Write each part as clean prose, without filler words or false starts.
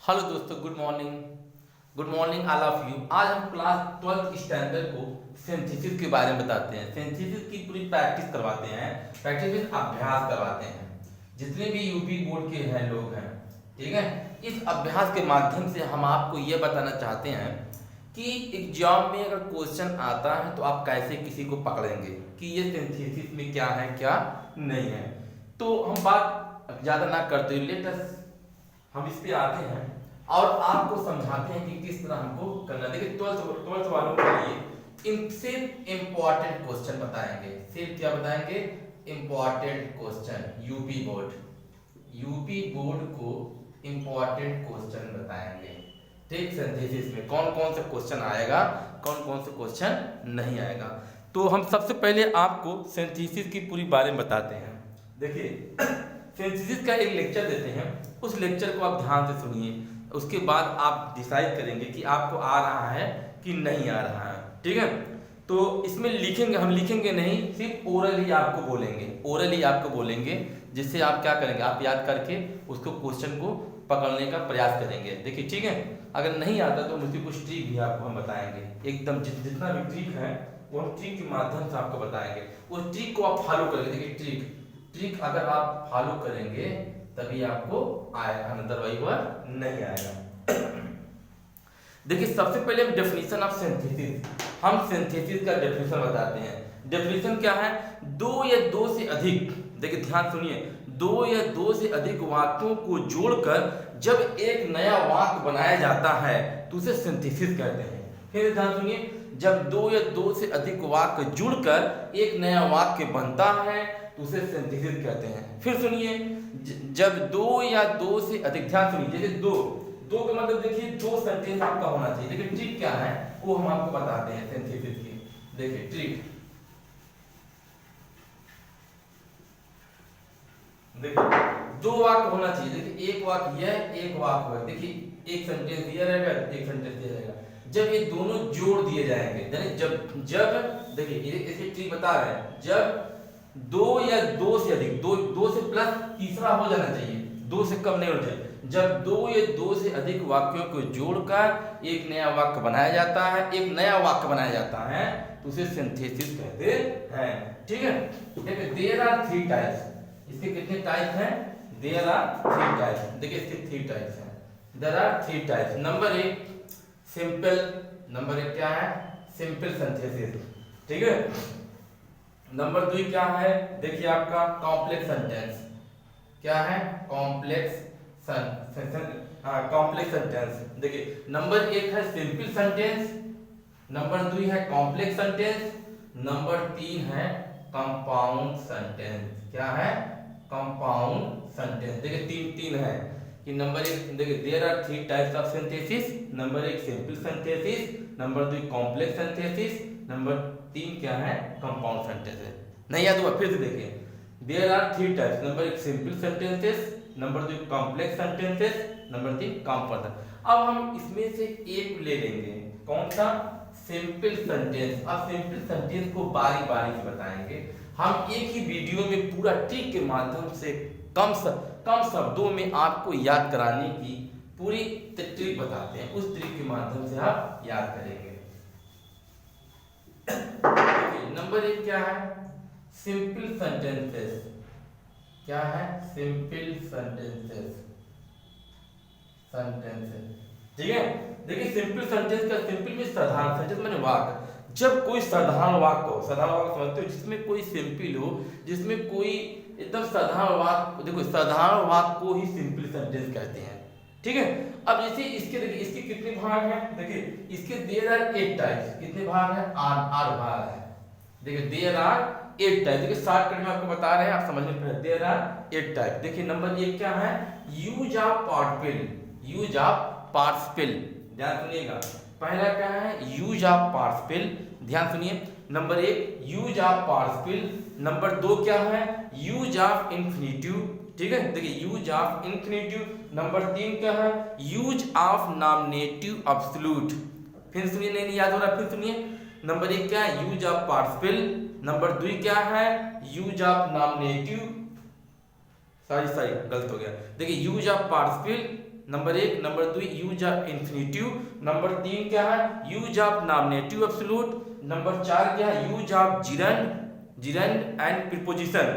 Hello दोस्तों, good morning all of you. आज हम क्लास 12th स्टैंडर्ड को सिंथेसिस के बारे में बताते हैं। सिंथेसिस की पूरी प्रैक्टिस करवाते हैं, प्रैक्टिस मीन्स अभ्यास करवाते हैं जितने भी यूपी बोर्ड के हैं लोग हैं, ठीक है। इस अभ्यास के माध्यम से हम आपको ये बताना चाहते हैं कि एग्जाम में अगर क्वेश्चन आता है तो आप कैसे किसी को पकड़ेंगे कि ये सिंथेसिस में क्या है क्या नहीं है। तो हम बात ज़्यादा ना करते हुए लेट हम इस पे आते हैं और आपको समझाते हैं कि किस तरह हमको करना। देखिए ट्वेल्थ वालों के लिए इनसे इंपॉर्टेंट क्वेश्चन बताएंगे। सिर्फ क्या बताएंगे? Important question. यूपी बोर्ड को इंपॉर्टेंट क्वेश्चन बताएंगे, ठीक। सिंथेसिस में कौन कौन से क्वेश्चन आएगा, कौन कौन से क्वेश्चन नहीं आएगा। तो हम सबसे पहले आपको सिंथेसिस की पूरी बारे में बताते हैं। देखिए सिंथेसिस का एक लेक्चर देते हैं, उस लेक्चर को आप ध्यान से सुनिए। उसके बाद आप डिसाइड करेंगे कि आपको आ रहा है कि नहीं आ रहा है, ठीक है। तो इसमें लिखेंगे, हम लिखेंगे नहीं, सिर्फ ओरली आपको बोलेंगे जिससे आप क्या करेंगे, आप याद करके उसको क्वेश्चन को पकड़ने का प्रयास करेंगे। देखिए ठीक है। अगर नहीं आता तो मुझे कुछ ट्रिक भी आपको हम बताएंगे, एकदम जितना भी ट्रिक है वो हम ट्रिक के माध्यम से आपको बताएंगे। उस ट्रिक को आप फॉलो करेंगे। देखिए ट्रिक अगर आप फॉलो करेंगे तभी आपको आएगा, अदरवाइज नहीं आएगा। देखिए सबसे पहले हम डेफिनेशन ऑफ सिंथेसिस, हम सिंथेसिस का डेफिनेशन बताते हैं। डेफिनेशन क्या है? दो या दो से अधिक, देखिए ध्यान सुनिए, दो या दो से अधिक वाक्यों को जोड़कर जब एक नया वाक्य बनाया जाता है तो उसे सिंथेसिस कहते हैं। फिर ध्यान सुनिए, जब दो या दो से अधिक वाक्य जुड़कर एक नया वाक्य बनता है तो उसे सिंथेसिस कहते हैं। फिर सुनिए, जब दो या दो से अधिक, ध्यान सुनिए, जैसे दो का मतलब देखिए दो सेंटेंस आपका होना चाहिए। देखिए ट्रिक क्या है वो हम आपको बताते हैं सिंथेसिस की। देखिए ट्रिक, देखिए दो वाक्य होना चाहिए। देखिए एक वाक्य यह, एक वाक्य वह। देखिए एक सेंटेंस ये रहेगा, एक सेंटेंस ये रहेगा। जब ये दोनों जोड़ दिए जाएंगे, यानी जब देखिए इसकी ट्रिक बता रहे हैं, जब दो या दो से अधिक, दो से प्लस तीसरा हो जाना चाहिए, दो से कम नहीं होना चाहिए। जब दो या दो से अधिक वाक्यों को जोड़कर एक नया वाक्य बनाया जाता है, तो उसे सिंथेसिस कहते हैं, ठीक है। देखिए देयर आर थ्री टाइप्स। इसके कितने टाइप हैं? There are three types. देखिए इसके थ्री टाइप्स हैं। There are three types. Number एक सिंपल, नंबर एक क्या है? सिंपल सिंथेसिस, ठीक है। नंबर दो क्या है? देखिए आपका कॉम्प्लेक्स सेंटेंस। क्या है? Complex sentence. देखिए नंबर एक है सिंपल सेंटेंस, नंबर दो है कॉम्प्लेक्स सेंटेंस, नंबर तीन है कंपाउंड सेंटेंस। क्या है? Compound sentence. देखिए तीन है कि नंबर एक, देखिए there are three types of synthesis. Number एक सिंपल सिंथेसिस, नंबर दो कॉम्प्लेक्स सिंथेसिस, नंबर तीन क्या है? Compound sentences. नहीं याद हुआ? फिर से देखिए, there are three types. Number एक सिंपल सेंटेंसेस, नंबर दो कॉम्प्लेक्स सेंटेंसेस, नंबर तीन कंपाउंड। अब हम इसमें से एक ले लेंगे, कौन सा? Simple sentence. अब सिंपल सेंटेंस को बारी बारी से बताएंगे हम एक ही वीडियो में, पूरा ट्रिक के माध्यम से कम शब्दों में आपको याद कराने की पूरी ट्रिक बताते हैं। उस ट्रिक के माध्यम से आप याद करेंगे। नंबर एक क्या है? Simple sentences. क्या है? सिंपल सेंटेंसेस, ठीक है। देखिए सिंपल सेंटेंस का, सिंपल में साधारण, सेंटेंस माने वाक्य। जब कोई साधारण वाक्य हो, साधारण वाक्य समझते हो, जिसमें कोई सिंपल हो, जिसमें कोई एकदम साधारण वाक्य, देखो साधारण वाक्य को ही सिंपल सेंटेंस कहते हैं, ठीक है। अब जैसे इसके, देखिए इसके कितने भाग हैं? देखिए इसके देयर आर 8 टाइप्स। कितने भाग हैं? 8 भाग है। देखिए देयर आर 8 टाइप। देखिए शॉर्टकट में आपको बता रहे हैं, आप समझने पर। There are 8 type. देखिए नंबर एक क्या है? Use of participle. ध्यान सुनिएगा, पहला क्या है? Use of participle. ध्यान सुनिए, नंबर एक यूज ऑफ पार्टिसिपल। नंबर दो क्या है? यूज ऑफ इंफिनिटिव, ठीक है। देखिए यूज ऑफ इंफिनिटिव। नंबर तीन क्या है? Use of nominative absolute. फिर सुनिए, नहीं याद हो रहा, फिर सुनिए। नंबर एक क्या है? Use of participle. नंबर दो क्या है? यूज ऑफ नॉमिनेटिव, सॉरी गलत हो गया। देखिए use of participle, number 1, number 2 use of infinitive, number 3 क्या है use of nominative absolute, number 4 क्या है use of gerund and preposition,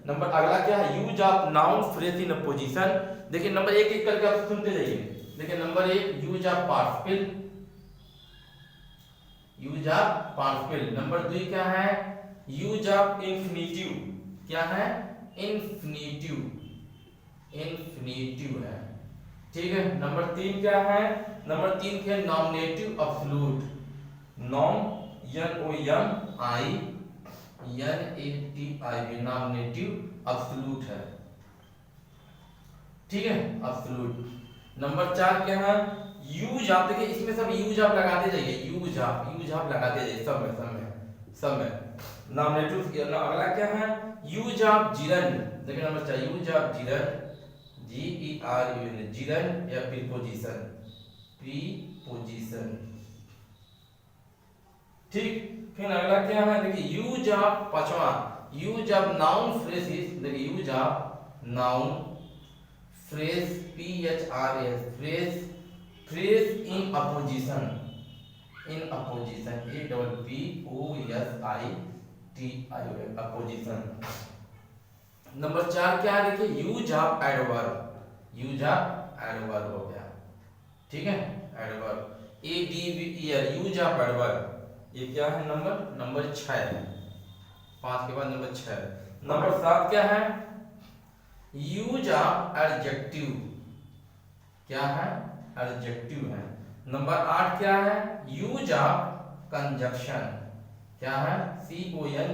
number अगला क्या है use of noun phrase in position. देखिए नंबर 1 एक करके आप सुनते जाइए। देखिए number 1 use of particle, use of particle, number 2 क्या है यूज ऑफ इंफिनिटिव, क्या है इंफिनिटिव, इंफिनिटिव है, ठीक है। नंबर 3 क्या है, नंबर 3 क्या है नॉमिनेटिव एब्सोल्यूट, नॉम NOMINATIV नॉमिनेटिव एब्सोल्यूट है, ठीक है एब्सोल्यूट। नंबर 4 क्या है यूज ऑफ, देखिए इसमें सब यूज ऑफ लगाते जाइए, यूज ऑफ लगाते जाइए सब में नॉमिनेटिव। अगला क्या है यूज ऑफ जिरंड, देखिए number 4 use of gerund GERUN gerund या प्रीपोजिशन, ठीक। फिर अगला क्या है देखिए यूज ऑफ, पांचवा यूज ऑफ नाउन फ्रेजेस, देखिए use of noun phrase PHRAS phrase in opposition, APPOSITION opposition. Number 4 क्या है देखिए use of adverb, use of adverb हो गया, ठीक है adverb ADVER use of adverb, ये क्या है नंबर 6 है, 5 के बाद नंबर 6। नंबर 7 क्या है यूज ऑफ एडजेक्टिव, क्या है एडजेक्टिव है। नंबर 8 क्या है यूज ऑफ कंजक्शन, क्या है CONJUNCTION,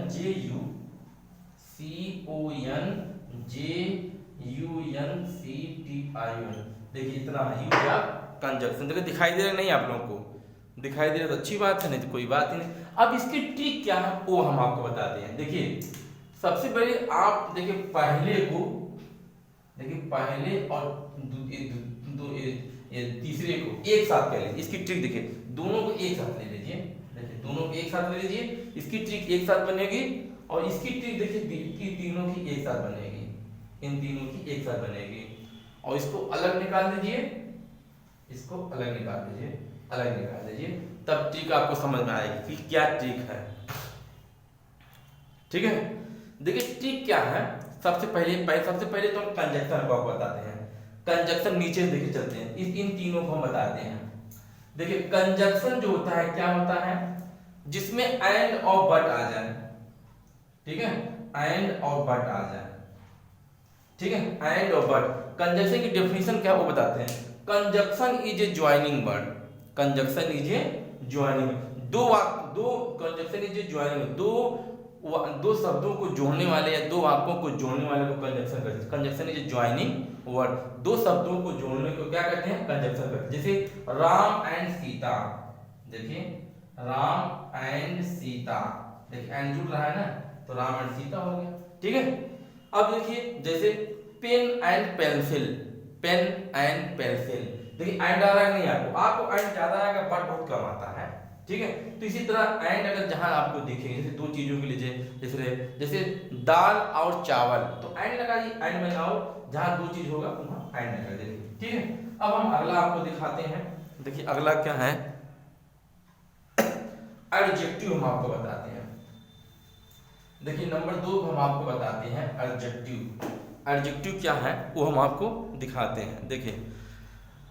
देखिए इतना है यूज ऑफ कंजक्शन। देखिए दिखाई दे रहा नहीं आप लोगों को, दिखाई दे रहा तो अच्छी बात है, नहीं तो कोई बात ही नहीं। अब इसकी ट्रिक क्या है वो हम आपको बताते हैं। देखिए सबसे पहले आप देखिए पहले और तीसरे को एक साथ कर लीजिए। इसकी ट्रिक देखिए दोनों को एक साथ ले लीजिए, देखिए दोनों को एक साथ ले लीजिए, इसकी ट्रिक एक साथ बनेगी और इसकी ट्रिक देखिए तीनों की एक साथ बनेगी, इन तीनों की एक साथ बनेगी। और इसको अलग निकाल दीजिए, इसको अलग निकाल दीजिए, तब ट्रिक आपको समझ में आएगी कि क्या ट्रिक है, ठीक है। देखिए ट्रिक क्या है, सबसे पहले तो हम कंजक्शन को बताते हैं। कंजक्शन नीचे देखिए चलते हैं, इन तीनों को हम बताते हैं। देखिए कंजक्शन जो होता है क्या होता है जिसमें एंड और बट आ जाए, ठीक है एंड और बट आ जाए, ठीक है एंड और बट। कंजक्शन की डेफिनेशन क्या वो बताते हैं। Conjunction is a joining word, conjunction is a joining, conjunction is a joining, दो शब्दों को जोड़ने वाले या दो वाक्यों को जोड़ने वाले को कंजक्शन कहते हैं। Conjunction is a joining word, दो शब्दों को जोड़ने को क्या कहते हैं कंजक्शन कहते हैं। जैसे राम एंड सीता, देखिए राम एंड सीता, देखिए एंड जुड़ रहा है ना तो राम एंड सीता हो गया, ठीक है। अब देखिए जैसे पेन एंड पेंसिल, देखिए एंड आ रहा है नहीं आपको एंड ज्यादा आएगा बट बहुत कम आता है, ठीक है। तो इसी तरह एंड अगर जहां आपको दिखेंगे जैसे दो चीजों के लिए जैसे दाल और चावल तो एंड लगा दी, एंड में आओ जहां दो चीज होगा वहां एंड लगा देंगे, ठीक है। अब हम अगला आपको दिखाते हैं। देखिए अगला क्या है एडजेक्टिव, हम आपको बताते हैं। देखिए नंबर 2 हम आपको बताते हैं एडजेक्टिव क्या है वो हम आपको दिखाते हैं। देखिए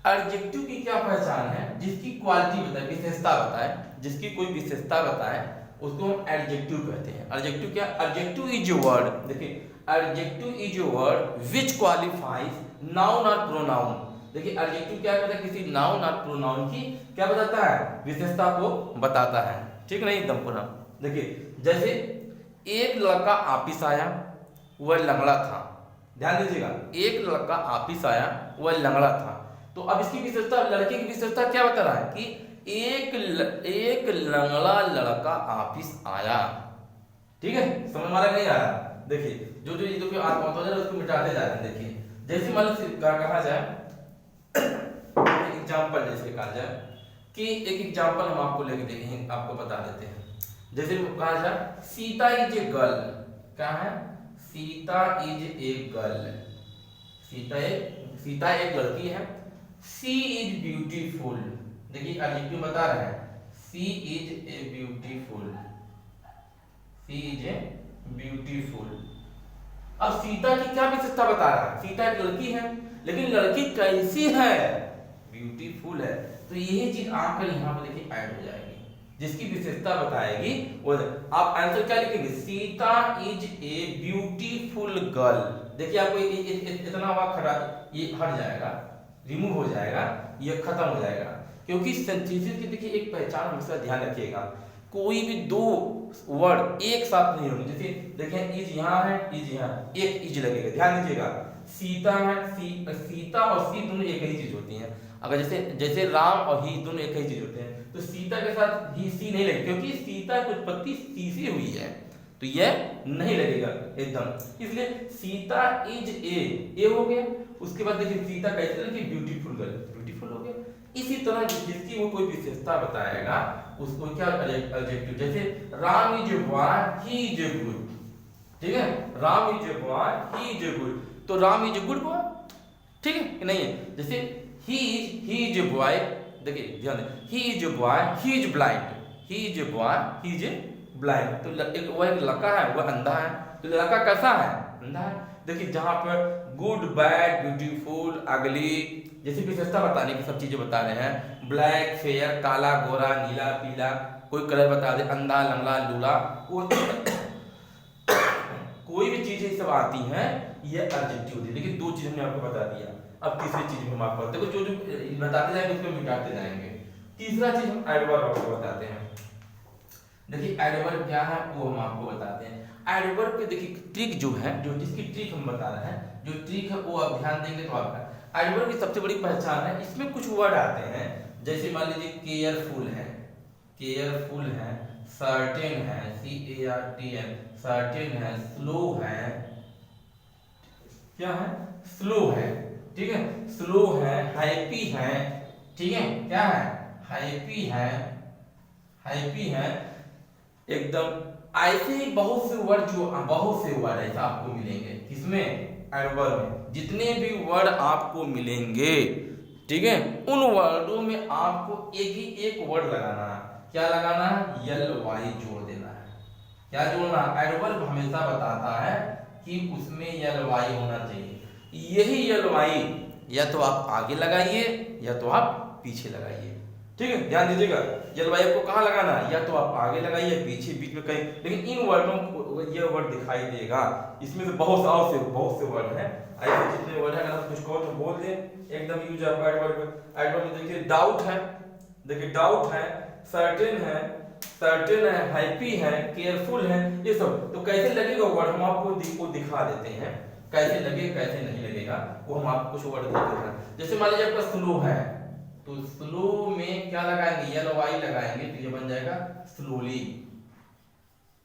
एडजेक्टिव की क्या पहचान है, जिसकी क्वालिटी बताए, विशेषता बताए, जिसकी कोई विशेषता बताए उसको हम एडजेक्टिव कहते हैं। एडजेक्टिव क्या, एडजेक्टिव इज ए वर्ड, देखिए adjective is a word which qualifies noun और प्रोनाउन। देखिए एडजेक्टिव क्या कहता है, किसी नाउन और प्रोनाउन की क्या बताता है, विशेषता को बताता है, ठीक नहीं एकदम पूरा। देखिए जैसे एक लड़का ऑफिस आया वह लंगड़ा था, ध्यान दीजिएगा एक लड़का ऑफिस आया वह लंगड़ा था। तो अब इसकी विशेषता, लड़के की विशेषता क्या बता रहा है कि एक लंगड़ा लड़का ऑफिस आया, ठीक है। समझ में नहीं आया, देखिए जो जो आत्मा उसको मिटाते जा रहे हैं। देखिए जैसे मान लो कहा जाए एग्जाम्पल, जैसे कहा जाए कि एक एग्जाम्पल हम आपको लेके देखेंगे, आपको बता देते हैं। जैसे कहा जाए सीता इज ए गर्ल, क्या है Sita is a girl, Sita एक लड़की है सी इज ब्यूटीफुल, देखिए एडजेक्टिव बता रहा है, she is a beautiful, she is a beautiful. अब सीता की क्या विशेषता बता रहा है, सीता एक लड़की है, लेकिन लड़की कैसी है, ब्यूटीफुल है। तो यही चीज आपका यहाँ पर देखिए ऐड हो जाएगी, जिसकी विशेषता बताएगी वो। आप आंसर क्या लिखेंगे, Sita is a beautiful girl. देखिए आपको इतना हुआ खड़ा, ये हट जाएगा, रिमूव हो जाएगा, ये खत्म हो जाएगा, क्योंकि सिंथेसिस की देखिए एक पहचान हमेशा ध्यान रखिएगा, कोई भी दो वर्ड एक साथ नहीं होंगे। जैसे देखें इज यहाँ है, इज यहाँ, एक इज लगेगा, ध्यान दीजिएगा। सीता है, सीता और सी दोनों एक ही चीज होती हैं। अगर जैसे राम और ही दोनों एक ही चीज होते हैं, तो सीता के साथ ही सी नहीं लगेगा, क्योंकि सीता की उत्पत्ति सी से हुई है, तो यह नहीं लगेगा एकदम। इसलिए सीता इज ए हो गया। उसके बाद देखिए सीता कैसे लगी, ब्यूटीफुल गर्ल, ब्यूटीफुल हो गया। इसी तरह जिसकी वो कोई विशेषता बताएगा उसको क्या एडजेक्टिव, जैसे Ram is a boy, he is a good, ठीक है, Ram is a boy, he is a good, तो Ram is a good boy, ठीक है कि नहीं है। जैसे ही इज ए बॉय, देखिए ध्यान दें, ही is a boy, he is blind, he is a boy, he is a blind, तो वह एक लड़का है, वह अंधा है, तो लड़का कैसा है, अंधा है। देखिए जहां पर गुड, बैड, ब्यूटीफुल, अगली जैसी विशेषता बताने की सब चीजें बता रहे हैं, ब्लैक, फेयर, काला, गोरा, नीला, पीला, कोई कलर बता दे, अंधा, लंगड़ा, लूला, कोई भी चीजें सब आती हैं, ये एडजेक्टिव होती है। देखिए दो चीज हमने आपको बता दिया, अब तीसरी चीज में हम आपको देखो जो बताते जाएंगे उसको मिटाते जाएंगे। तीसरा चीज हम एडवर्ब आपको बताते हैं। देखिए एडवर्ब क्या है वो हम आपको बताते हैं। एडवर्ब के देखिए ट्रिक जो है, जो जिसकी ट्रिक हम बता रहे हैं, जो ट्रिक है वो आप ध्यान देंगे तो आपका एडवर्ब की सबसे बड़ी पहचान है, इसमें कुछ वर्ड आते हैं, जैसे मान लीजिए केयरफुल है, केयरफुल है, सर्टेन है, CARTN, सर्टेन है, स्लो है, क्या है, स्लो है, ठीक है, स्लो है, हैप्पी है, ठीक है, क्या है, हैप्पी है, हैप्पी है, एकदम ऐसे ही बहुत से वर्ड, जो बहुत से वर्ड ऐसा आपको मिलेंगे, किसमें, एडवर्ब में। जितने भी वर्ड आपको मिलेंगे, ठीक है, उन वर्डों में आपको एक ही एक वर्ड लगाना है। क्या लगाना है, ly जोड़ देना है। क्या जोड़ना, एडवर्ब हमेशा बताता है कि उसमें ly होना चाहिए। यही ly या तो आप आगे लगाइए या तो आप पीछे लगाइए, ठीक है, ध्यान दीजिएगा। ly आपको कहाँ लगाना है, या तो आप आगे लगाइए, पीछे, बीच में कहीं, लेकिन इन वर्डों को ये वर्ड दिखाई देगा। इसमें से बहुत से वर्ड हैं, ऐसे जितने वर्ड हैं, अगर आप कुछ कहो तो बोल दें, एकदम यूज आप एडवर्ब। एडवर्ब में देखिए डाउट है, देखिए डाउट है, सर्टेन है, हैप्पी है, केयरफुल है, ये सब। तो कैसे लगेगा वर्ड हम आपको दिखा देते हैं, कैसे लगेगा कैसे नहीं लगेगा वो हम आपको कुछ वर्ड देते हैं। जैसे मान लीजिए आपका स्लो है, तो स्लो में क्या लगाएंगे, ly लगाएंगे, तो ये बन जाएगा स्लोली।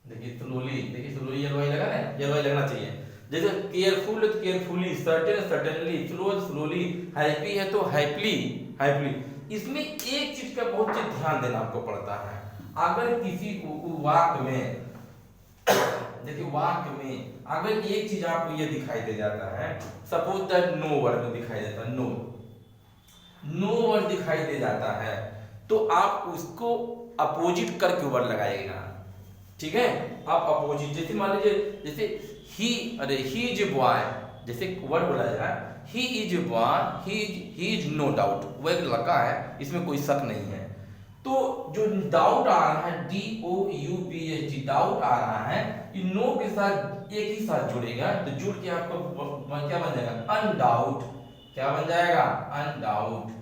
देखिए स्लोली, देखिए स्लोली ly लगा रहे हैं, ly लगना चाहिए। जैसे केयरफुल है तो केयरफुली, सर्टेन है सर्टेनली, स्लो स्लोली, हैप्पी है तो हैप्पली, हैप्पली। इसमें एक चीज का बहुत चीज ध्यान देना आपको पड़ता है। अगर किसी वाक्य में, देखिए वाक्य में अगर एक चीज आपको ये दिखाई दे जाता है, सपोज दैट नो वर्ड में दिखाई देता है, नो वर्ड दिखाई दे जाता है, तो आप उसको अपोजिट करके वर्ड लगाइएगा, ठीक है, आप अपोजिट। जैसे मान लीजिए जैसे ही इज ए बॉय, जैसे वर्ड बोला जाए he is a boy, he is no doubt, वो एक लड़का है, इसमें कोई शक नहीं है। तो जो डाउट आ रहा है, DOUBT, डाउट आ रहा है, ये नो के साथ एक ही साथ जुड़ेगा, तो जुड़ के आपको क्या बन जाएगा, अनडाउट। क्या बन जाएगा, अनडाउट,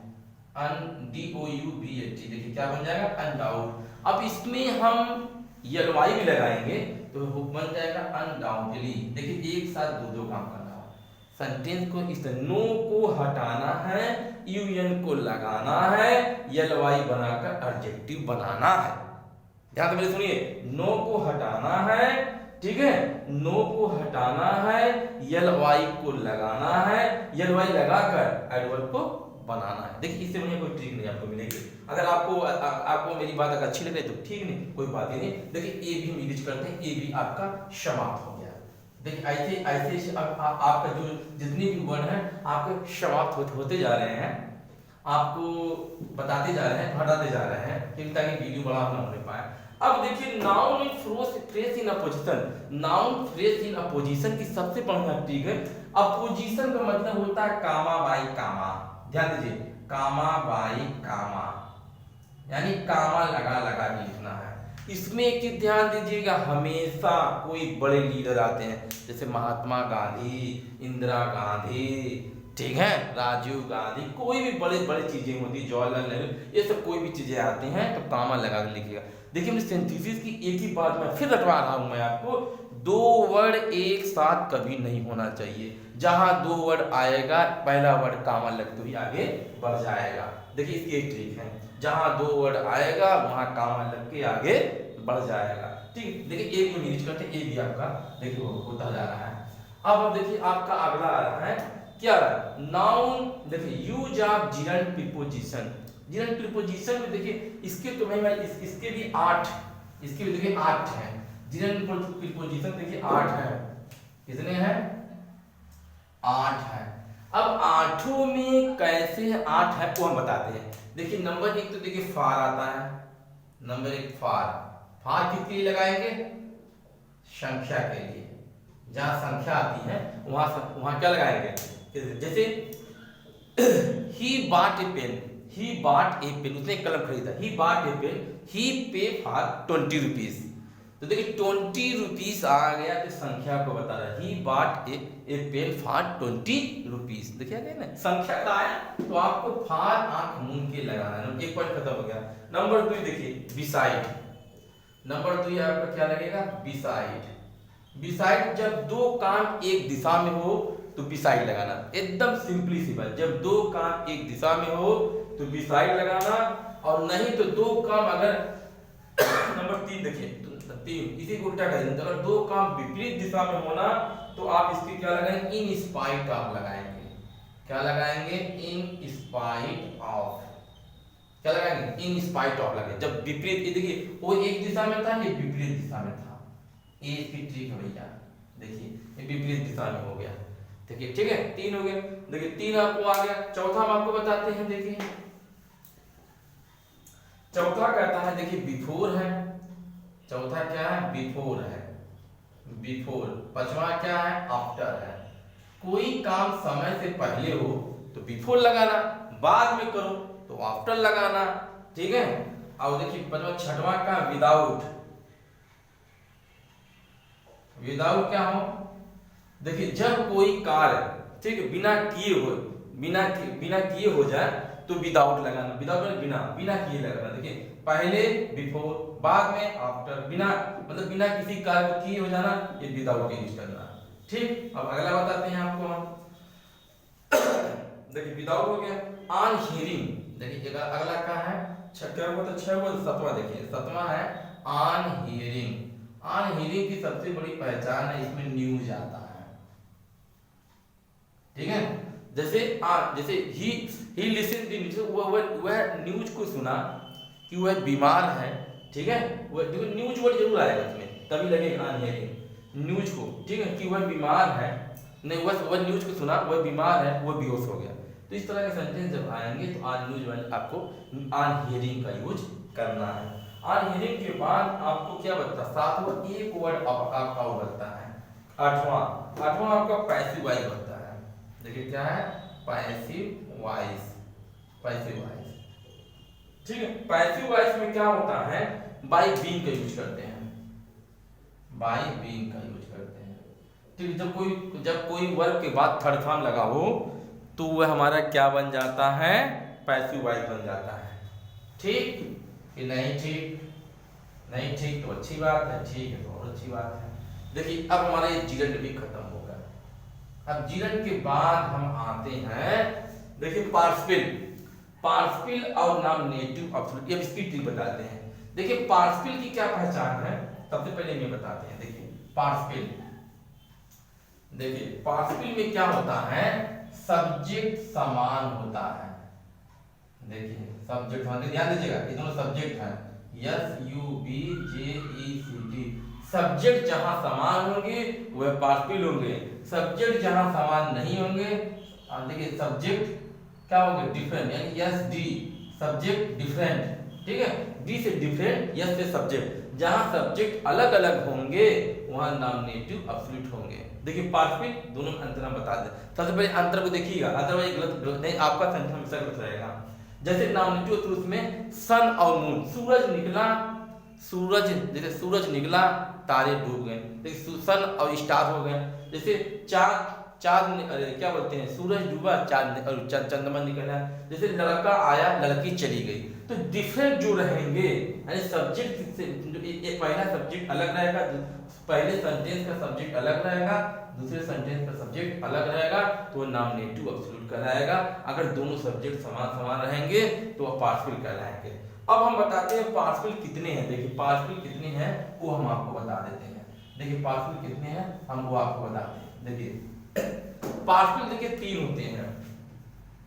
DOUBT, देखिए क्या बन जाएगा, अनडाउट। अब इसमें हम ly भी लगाएंगे तो बन जाएगा अनडाउटली। देखिए एक साथ दो काम करना है, सेंटेंस को इस नो को हटाना है, un को लगाना है, ly बनाकर एडजेक्टिव बनाना है। ध्यान से मेरे सुनिए, नो को हटाना है, ठीक है, नो को हटाना है, ly को लगाना है, ly लगाकर एडवर्ब को बनाना है। देखिए इससे मुझे कोई ट्रिक नहीं आपको मिलेगी। अगर आपको मेरी बात अगर अच्छी लगे तो ठीक, नहीं कोई बात ही नहीं। देखिए ए भी हम यूज करते हैं, ए भी आपका समाप्त हो गया। देखिए ऐसे आपका जो जितने भी वर्ड हैं आपके समाप्त होते जा रहे हैं। आपको बताते जा रहे हैं, हटाते जा रहे हैं, ठीक, ताकि वीडियो बड़ा ना होने पाए। अब देखिए noun in fresh in opposition, noun fresh in opposition की सबसे बढ़िया ट्रिक है। अपोजिशन का मतलब होता है कामा बाई कामा, ध्यान दीजिए, कामा बाई कामा, यानी कामा लगा लगा के लिखना है। इसमें एक चीज ध्यान दीजिएगा, हमेशा कोई बड़े लीडर आते हैं, जैसे महात्मा गांधी, इंदिरा गांधी, ठीक है, राजीव गांधी, कोई भी बड़े बड़े चीजें होती, जवाहरलाल नेहरू, ये सब कोई भी चीजें आती हैं तो कामा लगा के लिखिएगा। देखिए मेरी सिंथेसिस की एक ही बात मैं फिर रटवा रहा हूं मैं आपको, दो वर्ड एक साथ कभी नहीं होना चाहिए। जहां दो वर्ड आएगा पहला वर्ड कामा लगते हुए आगे बढ़ जाएगा। देखिए इसकी एक ट्रिक है, जहां दो वर्ड आएगा वहां कामा लग के आगे बढ़ जाएगा। ठीक, देखिए एक में नीचे करते, एक भी आपका देखिए होता जा रहा है। अब देखिए आपका अगला आ रहा है क्या, नाउन। देखिए यूज ऑफ जिरंट प्रीपोजिशन, जिरंट प्रीपोजिशन में देखिए इसके तो मैं इसके भी 8, इसके भी देखिए 8 है जिरंट प्रीपोजिशन, देखिए 8 है, कितने हैं, 8 है। अब आठों में कैसे 8 है वो हम बताते हैं। देखिए नंबर 1 तो देखिए फार आता है, नंबर 1 फार, फार किसके लिए लगाएंगे, संख्या के लिए, जहां संख्या आती है वहां क्या लगाएंगे, जैसे he bought a pen, he bought a pen, उसने एक कलम खरीदा, ही बॉट ए पेन, ही पे फॉर 20 रुपीज। तो देखिए 20 रुपीज आ गया तो संख्या को बता रहा है, he bought a pen for 20 rupees. देखिए गया ना, संख्या का आया तो आपको फार आंख मूंद के लगाना है, एक पॉइंट खत्म हो गया। नंबर 2 देखिए बिसाइड, नंबर 2 आपका क्या लगेगा, बिसाइड। बिसाइड जब दो काम एक दिशा में हो तो बिसाइड लगाना, एकदम सिंपली सिंपल, जब दो काम एक दिशा में हो तो बिसाइड लगाना, और नहीं तो दो काम अगर नंबर 3 देखिए, 3 इसी को उल्टा कर देंगे, अगर दो काम विपरीत दिशा में होना तो आप इसकी क्या लगाएंगे, इन स्पाइट ऑफ लगाएंगे, क्या लगाएंगे, इन स्पाइट ऑफ, क्या लगाएंगे, इन स्पाइट ऑफ लगाएंगे। जब विपरीत, देखिए वो एक दिशा में था, ये विपरीत दिशा में था, ये इसकी ट्रिक है भैया, देखिए ये विपरीत दिशा में हो गया, देखिए ठीक है, 3 हो गए। देखिए 3 आपको आ गया। चौथा हम आपको बताते हैं, देखिए चौथा कहता है, देखिए बिफोर है, चौथा क्या है, बिफोर है, बिफोर। पांचवा क्या है, आफ्टर है। कोई काम समय से पहले हो तो बिफोर लगाना, बाद में करो तो आफ्टर लगाना, ठीक है। और देखिए पांचवा, छठवां का विदाउट, विदाउट क्या हो, देखिए जब कोई कार्य, ठीक है, बिना किए हो जाए तो विदाउट लगाना, विदाउट बिना, बिना किए लगाना। देखिए पहले बिफोर, बाद में आफ्टर, बिना मतलब बिना किसी कार्य को किए हो जाना, ये विदाउट का यूज करना, ठीक। अब अगला बताते हैं आपको हम, देखिए विदाउट हो गया। ऑन हियरिंग, देखिए अगला क्या है, छठवां को तो 6 को 7वां, देखिए 7वां है ऑन हियरिंग। ऑन हियरिंग की सबसे बड़ी पहचान है, इसमें न्यूज आता है, ठीक है। जैसे ही लिसन द न्यूज, वह न्यूज को सुना कि वह बीमार है, ठीक है, वह न्यूज वर्ड जरूर आएगा उसमें, तभी लगेगा ऑन हियरिंग न्यूज को, ठीक है, कि वह बीमार है, नहीं वह न्यूज को सुना, वह बीमार है, वह बेहोश हो गया। तो इस तरह के सेंटेंस जब आएंगे तो ऑन न्यूज वाले आपको ऑन हियरिंग का यूज करना है। ऑन हियरिंग के बाद आपको क्या बचता, 7वां एक वर्ड आपका बचता है। 8वां आपका पैसिव वॉइस बचता है, देखिए क्या है, पैसिव वॉइस, पैसिव वॉइस, ठीक है। पैसिव वॉइस में क्या होता है, बाय बीइंग का यूज करते हैं, बाय बीइंग का यूज करते हैं, ठीक। जब कोई वर्ब के बाद थर्ड फॉर्म लगा हो तो वह हमारा क्या बन जाता है, पैसिव वॉइस बन जाता है, ठीक कि नहीं, ठीक नहीं, ठीक तो अच्छी बात है, ठीक है तो और अच्छी बात है। देखिए अब हमारा ये जिरंड भी खत्म होगा। अब जिरंड के बाद हम आते हैं, देखिए पार्टिसिपल, पार्टिसिपल और नॉमिनेटिव ऑब्सोल्यूट, ये इसकी ट्रिक बताते हैं। देखिए पार्टिसिपल की क्या पहचान है, सबसे पहले ये बताते हैं। देखिए पार्टिसिपल, देखिए पार्टिसिपल में क्या होता है, सब्जेक्ट समान होता है, देखिए सब्जेक्ट होने, ध्यान दीजिएगा ये दोनों सब्जेक्ट हैं, SUBJECT। सब्जेक्ट जहां समान होंगे वह पार्टिसिपल होंगे, सब्जेक्ट जहां समान नहीं होंगे, देखिए सब्जेक्ट क्या हो गया डिफरेंट, यानी यस डी सब्जेक्ट डिफरेंट, ठीक है, डी से डिफरेंट, यस से सब्जेक्ट। जहां सब्जेक्ट अलग अलग होंगे वहां नॉमिनेटिव एब्सोल्यूट होंगे। देखिए पार्टिकल दोनों में अंतर हम बता दें। सबसे पहले अंतर को देखिएगा, अदरवाइज गलत नहीं, आपका सेंटेंस हमेशा गलत रहेगा। जैसे नॉमिनेटिव तो उसमें सन और मून, सूरज निकला, सूरज जैसे सूरज निकला तारे डूब गए, देखिए सन और स्टार हो गए। जैसे चाँद अरे क्या बोलते हैं, सूरज डूबा चाँद और चंद्रमा निकला। जैसे लड़का आया लड़की चली गई। तो डिफरेंट जो रहेंगे, यानी सब्जेक्ट से एक पहला सब्जेक्ट अलग रहेगा, पहले सेंटेंस का सब्जेक्ट अलग रहेगा, दूसरे सेंटेंस का सब्जेक्ट अलग रहेगा, तो नॉमिनेटिव एब्सोल्यूट कहलाएगा। अगर दोनों सब्जेक्ट समान समान रहेंगे तो वह पार्टिकल कहलाएंगे। अब हम बताते हैं पार्टिकल कितने हैं। देखिए पार्टिकल कितने हैं वो हम आपको बता देते हैं। देखिए पार्टिकल कितने हैं हम वो आपको बताते हैं। देखिए पार्टिकल देखिए 3 होते हैं।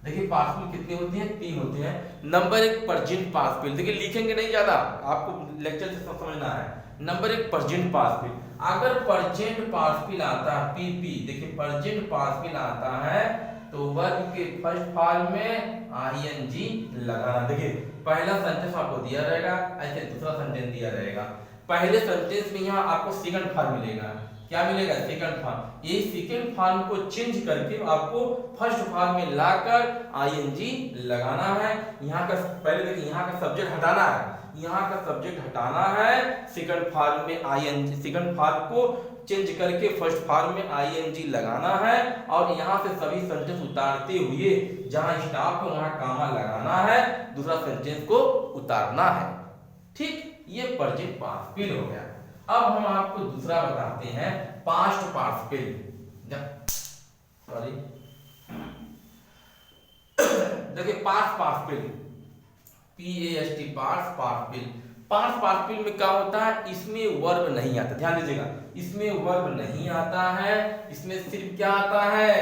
देखिए पार्टिकल कितने होते हैं, 3 होते हैं। नंबर 1 प्रेजेंट पार्टिकल, देखिए लिखेंगे नहीं ज्यादा, आपको लेक्चर से समझना है। नंबर 1 प्रेजेंट पार्टिकल, अगर प्रेजेंट पार्टिकल आता है पीपी, देखिए प्रेजेंट पार्टिकल आता है तो वर्ब के फर्स्ट फॉर्म में आईएनजी लगाना। देखिए पहला सेंटेंस आपको दिया रहेगा, ऐसे दूसरा सेंटेंस दिया रहेगा। पहले सेंटेंस में यहाँ आपको सेकंड फॉर्म मिलेगा, क्या मिलेगा सेकंड फॉर्म। ये सेकंड फॉर्म को चेंज करके आपको फर्स्ट फॉर्म में लाकर आईएनजी लगाना है। यहाँ का पहले देखिए यहाँ का सब्जेक्ट हटाना है, यहाँ का सब्जेक्ट हटाना है, सेकंड फॉर्म में आईएनजी, सेकंड फॉर्म को चेंज करके फर्स्ट फॉर्म में आईएनजी लगाना है। और यहाँ से सभी सेंटेंस उतारते हुए जहां स्टॉप है वहां कॉमा लगाना है, दूसरा सेंटेंस को उतारना है। ठीक, ये प्रेजेंट पार्टिकल हो गया। अब हम आपको दूसरा बताते हैं पास्ट पार्टिकल। सॉरी देखिए past particle, PAST past particle. Past particle में क्या होता है, इसमें वर्ब नहीं आता, ध्यान दीजिएगा, इसमें वर्ब नहीं आता है। इसमें सिर्फ क्या आता है,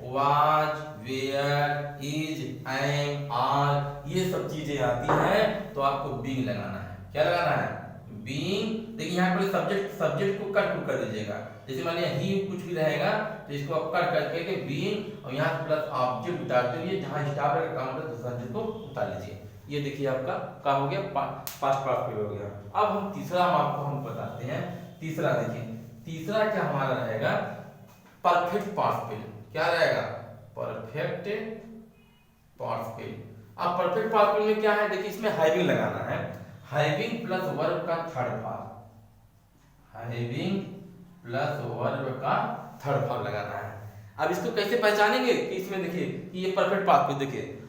was, were, is, am, are, ये सब चीजें आती हैं। तो आपको बीइंग लगाना है। क्या लगाना है, बीइंग। देखिए यहाँ पर सब्जेक्ट को कट कर दीजिएगा। जैसे मान लिया ही कुछ भी रहेगा तो इसको आप कट करके बीइंग और यहाँ प्लस ऑब्जेक्ट उतारते हुए जहाँ स्टॉप रहेगा काम होता है दूसरा चीज को उतार लीजिए। ये देखिए आपका क्या हो गया, पास्ट पार्टिकल हो गया। अब हम तीसरा हम बताते हैं। तीसरा देखिए, तीसरा क्या हमारा रहेगा, परफेक्ट पार्टिकल। क्या रहेगा, परफेक्ट पार्टिकल। अब परफेक्ट पार्टिकल में क्या है, देखिए इसमें हैविंग लगाना है, हैविंग प्लस वर्ब का third form, having plus verb का थर्ड फॉर्म लगाना है। अब इसको कैसे पहचानेंगे कि इसमें देखिए कि ये परफेक्ट पार्टिकल, देखिए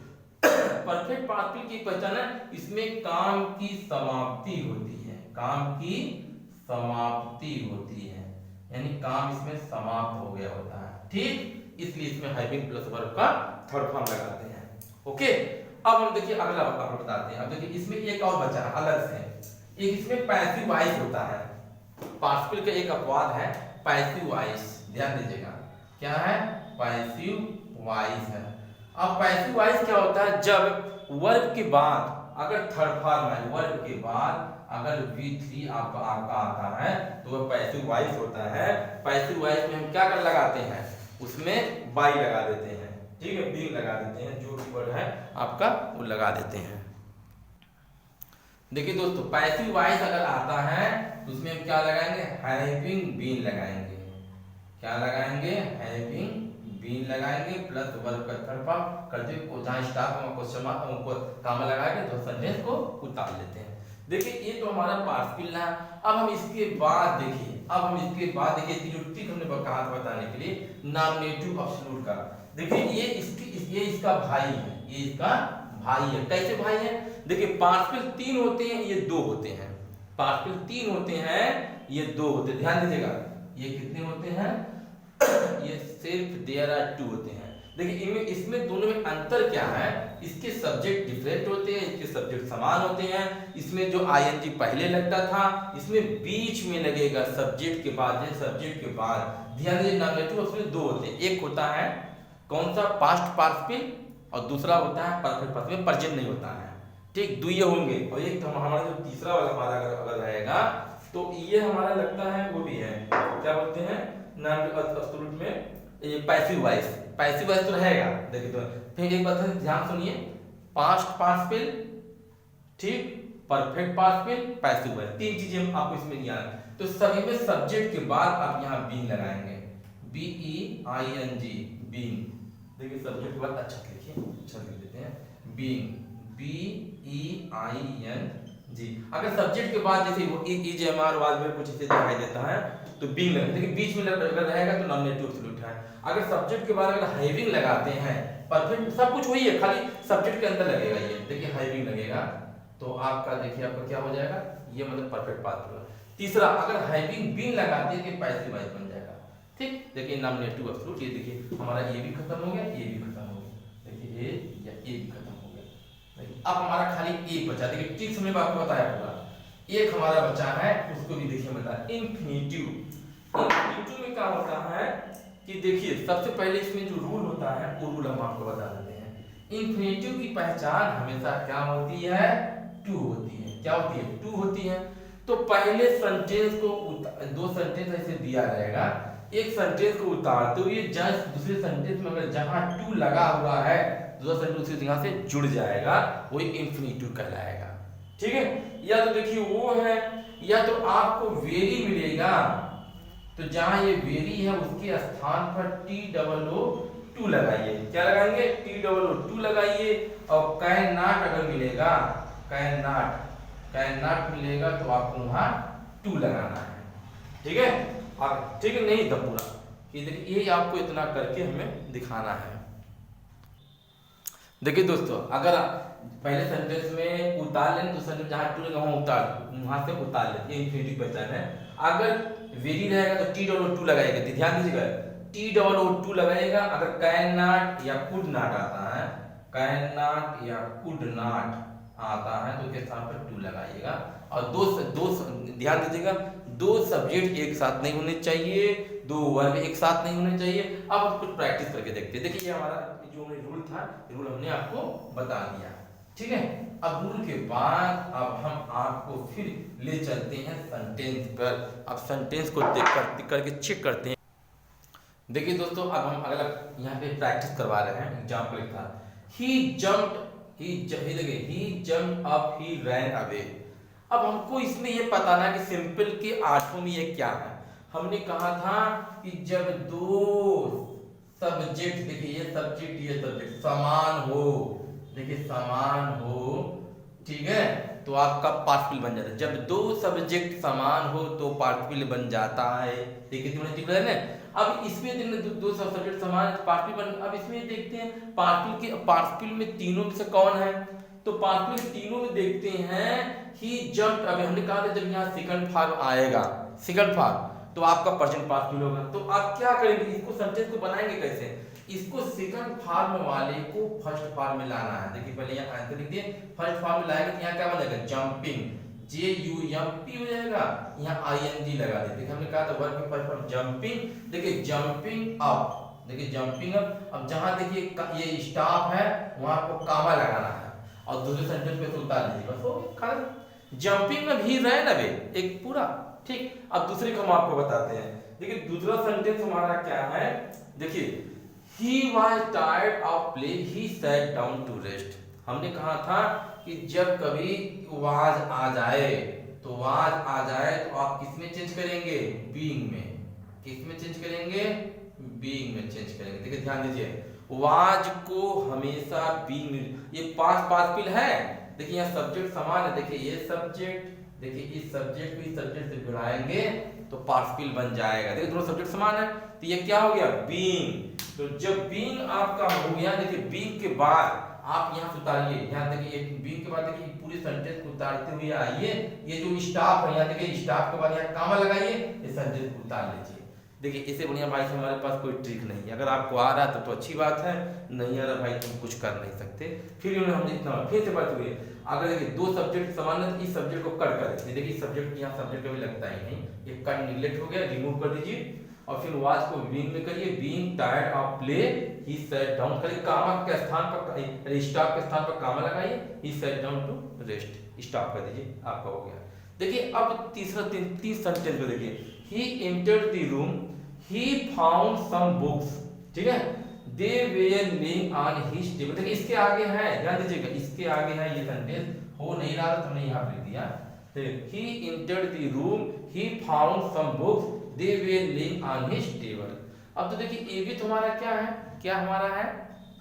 परफेक्ट पार्टिकल की पहचान है, इसमें काम की समाप्ति होती है, काम की समाप्ति होती है, यानी काम इसमें समाप्त हो गया होता है। ठीक, इसलिए इसमें हैविंग प्लस वर्ब का थर्ड फॉर्म लगाते हैं। ओके, अब हम देखिए अगला आपको बताते हैं। अब देखिए इसमें एक और बचा है अलग से, एक इसमें पैसिव वॉइस होता है। पार्टिकल का एक अपवाद है पैसिव वॉइस, ध्यान दीजिएगा, क्या है, पैसिव वॉइस है। अब पैसिव वॉइस क्या होता है, जब वर्ब के बाद अगर थर्ड फॉर्म है, वर्ब के बाद अगर V3 आपका आता है तो वह पैसिव वॉइस होता है। पैसिव वॉइस में हम क्या कर लगाते हैं, उसमें बाई लगा देते हैं, ठीक है, बीइंग लगा देते हैं, जो भी वर्ड है आपका वो लगा देते हैं। देखिए दोस्तों पैसिव वॉइस अगर आता है तो उसमें हम क्या लगाएंगे, हैविंग बीन लगाएंगे। क्या लगाएंगे, हैविंग बीन लगाएंगे प्लस वर्ब का थर्ड फॉर्म करते हुए जहां स्टार्ट में क्वेश्चन मार्क को कॉमा लगा के तो सेंटेंस को उतार लेते हैं। देखिए ये तो हमारा पार्टिकल है। अब हम इसके बाद देखिए, अब हम इसके बाद देखिए जो ट्रिक हमने कहा था बताने के लिए नॉमिनेटिव एब्सोल्यूट का। देखिए ये इसका भाई है, ये इसका भाई है। कैसे भाई है, देखिए पार्टिकल 3 होते हैं, ये 2 होते हैं। पार्टिकल 3 होते हैं, ये 2 होते हैं। ध्यान दीजिएगा ये कितने होते हैं, ये सिर्फ देयर आर 2 होते हैं। देखिए इसमें दोनों में अंतर क्या है, इसके सब्जेक्ट डिफरेंट होते हैं, इसके सब्जेक्ट समान होते हैं। इसमें जो आईएनजी पहले लगता था, इसमें बीच में लगेगा सब्जेक्ट के बाद, सब्जेक्ट के बाद। ध्यान दीजिए नॉमिनेटिव उसमें 2 होते हैं, एक होता है कौन सा, पास्ट पार्टिकल, और दूसरा होता है परफेक्ट पार्टिकल, प्रेजेंट नहीं होता है। ठीक, 2 ये होंगे। और एक तो हमारा जो तीसरा वाला हमारा अगर रहेगा तो ये हमारा लगता है वो भी है, क्या बोलते हैं एब्सोल्यूट में, ये पैसिव वॉइस। पैसिव वॉइस तो रहेगा। देखिए तो फिर एक बात ध्यान सुनिए, पास्ट पार्टिसिपल, ठीक, परफेक्ट पार्टिसिपल, पैसिव वॉइस, तीन चीजें आपको इसमें ध्यान है। तो सभी में सब्जेक्ट के बाद आप यहाँ बीइंग लगाएंगे, BEING, बीइंग। देखिए सब्जेक्ट के बाद अच्छा लिखिए, अच्छा लिख देते हैं, बीइंग, BEING। अगर सब्जेक्ट के बाद जैसे वो EJMR बाद में कुछ ऐसे दिखाई देता है तो बीइंग लगेगा। देखिए बीच में अगर रहेगा तो नॉमिनेटिव एब्सोल्यूट है। अगर सब्जेक्ट के बाद अगर हैविंग लगाते हैं, परफेक्ट सब कुछ वही है, खाली सब्जेक्ट के अंदर लगेगा ये, देखिए हैविंग लगेगा तो आपका देखिए आपका क्या हो जाएगा, ये मतलब परफेक्ट पार्टिसिपल। तीसरा, अगर हैविंग बीन लगाते हैं तो पैसिव वॉइस बन जाएगा, ठीक। देखिए नॉमिनेटिव एब्सोल्यूट, ये देखिए हमारा ये भी खत्म हो गया, ये भी खत्म हो गया, देखिए ये या ये भी खत्म हो गया। देखिए अब हमारा खाली एक बचा, देखिए ट्रिक्स में आपको बताया पूरा, एक हमारा बचा है, उसको भी देखिए बता, इन्फिनिटिव। इन्फिनिटिव में क्या होता है कि देखिए सबसे पहले इसमें जो रूल होता है वो रूल हम आपको बता देते हैं। इन्फिनिटिव की पहचान हमेशा क्या होती है, टू होती है। क्या होती है, टू होती है। तो पहले सेंटेंस को दो सेंटेंस ऐसे दिया रहेगा, एक सेंटेंस को उतारते हुए जस्ट दूसरे सेंटेंस में अगर जहां टू लगा हुआ है दूसरा सेंटेंस उसी जगह से जुड़ जाएगा, वही इन्फिनिटिव कहलाएगा, ठीक है। या तो देखिए वो है, या तो आपको वेरी मिलेगा, तो जहां ये वेरी है उसके स्थान पर TOO लगाइए। क्या लगाएंगे, TOO लगाइए। और कैन नॉट अगर मिलेगा, कैन नॉट मिलेगा तो आपको वहां टू लगाना है, ठीक है। ठीक है, नहीं तो पूरा ये देखिए, यही आपको इतना करके हमें दिखाना है। देखिए दोस्तों, अगर पहले सेंटेंस में उतार लें, दूसरे सेंटेंस जहां टू लगा वहां से उतार लें, ये इन्फिनिटिव पहचान है। अगर वेरी रहेगा तो TOO लगाएगा, ध्यान दीजिएगा, TOO लगाएगा। अगर कैन नॉट या कुड नॉट आता है, कैन नॉट या कुड नॉट आता है तो उसके स्थान पर टू लगाइएगा। और दो ध्यान दीजिएगा, दो सब्जेक्ट एक साथ नहीं होने चाहिए, दो वर्ब एक साथ नहीं होने चाहिए। अब हम कुछ प्रैक्टिस करके देखते हैं। देखिए ये हमारा जो रूल था, रूल हमने आपको बता दिया, ठीक है। अब रूल के बाद अब हम आपको फिर ले चलते हैं सेंटेंस पर। अब सेंटेंस को देख करके चेक करते हैं। देखिए दोस्तों, अब हम अगला यहाँ पे प्रैक्टिस करवा रहे हैं। एग्जाम्पल था, he jumped up, he ran away। अब हमको इसमें ये बताना कि सिंपल के आठों में ये क्या है। हमने कहा था कि जब दो सब्जेक्ट, देखिए ये सब्जेक्ट समान हो, देखिए समान हो, ठीक है, तो आपका पार्टिसिपल बन जाता है। जब दो सब्जेक्ट समान हो तो पार्टिसिपल बन जाता है। देखिए तुमने ना, अब इसमें दो सब्जेक्ट समान पार्टिसिपल बन। अब इसमें देखते हैं पार्टिसिपल में तीनों में से कौन है, तो पार्टिसिपल तीनों में देखते हैं ही जंप्ड। अभी हमने कहा था जब यहाँ सेकंड फॉर्म आएगा, सेकंड फॉर्म, तो आपका प्रेजेंट पार्टिसिपल होगा। तो आप क्या करेंगे, इसको सेंटेंस को बनाएंगे कैसे, इसको सेकंड फॉर्म वाले को फर्स्ट फॉर्म में लाना है। देखिए पहले यहाँ आंसर लिख दिए, फर्स्ट फॉर्म में लाएंगे तो यहाँ क्या बनेगा, जंपिंग, JUMP हो जाएगा। यहाँ ING लगा देते, हमने कहा था वर्ब के फर्स्ट फॉर्म जंपिंग। देखिए जंपिंग अप, देखिए जंपिंग अप। अब जहां देखिए ये स्टॉप है वहां आपको कामा लगाना है और दूसरे सेंटेंस पे उतार लीजिए, बस हो गया। जंपिंग में भी रैन अवे एक पूरा, ठीक। अब दूसरे को हम आपको बताते हैं। देखिए दूसरा सेंटेंस हमारा क्या है, देखिए he was tired of play, he sat down to rest। हमने कहा था कि जब कभी was आ जाए तो आप किसमें चेंज करेंगे, being में। किसमें चेंज करेंगे, being में चेंज करेंगे। देखिए ध्यान दीजिए, was को हमेशा being में, ये पास्ट पार्टिसिपल है। देखिए यहाँ सब्जेक्ट समान है, देखिए ये सब्जेक्ट, देखिए इस सब्जेक्ट को इस सब्जेक्ट से जुड़ाएंगे तो पार्टिसिपल बन जाएगा। देखिए दोनों सब्जेक्ट समान है तो ये क्या हो गया, बीइंग। तो जब बीइंग आपका हो गया, देखिए बीइंग के बाद आप यहाँ से उतारिए, यहाँ देखिए बीइंग के बाद देखिए पूरी सेंटेंस को उतारते हुए आइए, ये जो स्टॉप है यहाँ देखिए स्टॉप के बाद यहाँ कामा लगाइए, इस सेंटेंस को उतार लीजिए। देखिए इससे बढ़िया भाई हमारे पास कोई ट्रिक नहीं है। अगर आपको आ रहा है तो अच्छी बात है, नहीं आ रहा भाई तुम कुछ कर नहीं सकते। फिर हम इतना फिर से बात हुई, अगर देखिए दो सब्जेक्ट समान है तो इस सब्जेक्ट को कट कर दीजिए। देखिए सब्जेक्ट यहाँ सब्जेक्ट कभी लगता ही नहीं, ये कट निगलेक्ट हो गया, रिमूव कर दीजिए। और फिर वाज को बीइंग में करिए, being tired of play he sat down करिए, कामा के स्थान पर स्टॉप के स्थान पर कामा लगाइए, he sat down to rest, stop कर दीजिए, आपका हो गया। देखिए अब तीसरा तीन सेंटेंस को देखिए, he entered the room, he found some books, ठीक है। They were lying on his table. देखिए इसके आगे है, ध्यान दीजिएगा, इसके आगे है, ये सेंटेंस हो नहीं रहा तो हमने यहाँ लिख दिया। He entered the room, he found some books, they were lying on his table. अब तो देखिए ये भी तो हमारा क्या है, क्या हमारा है,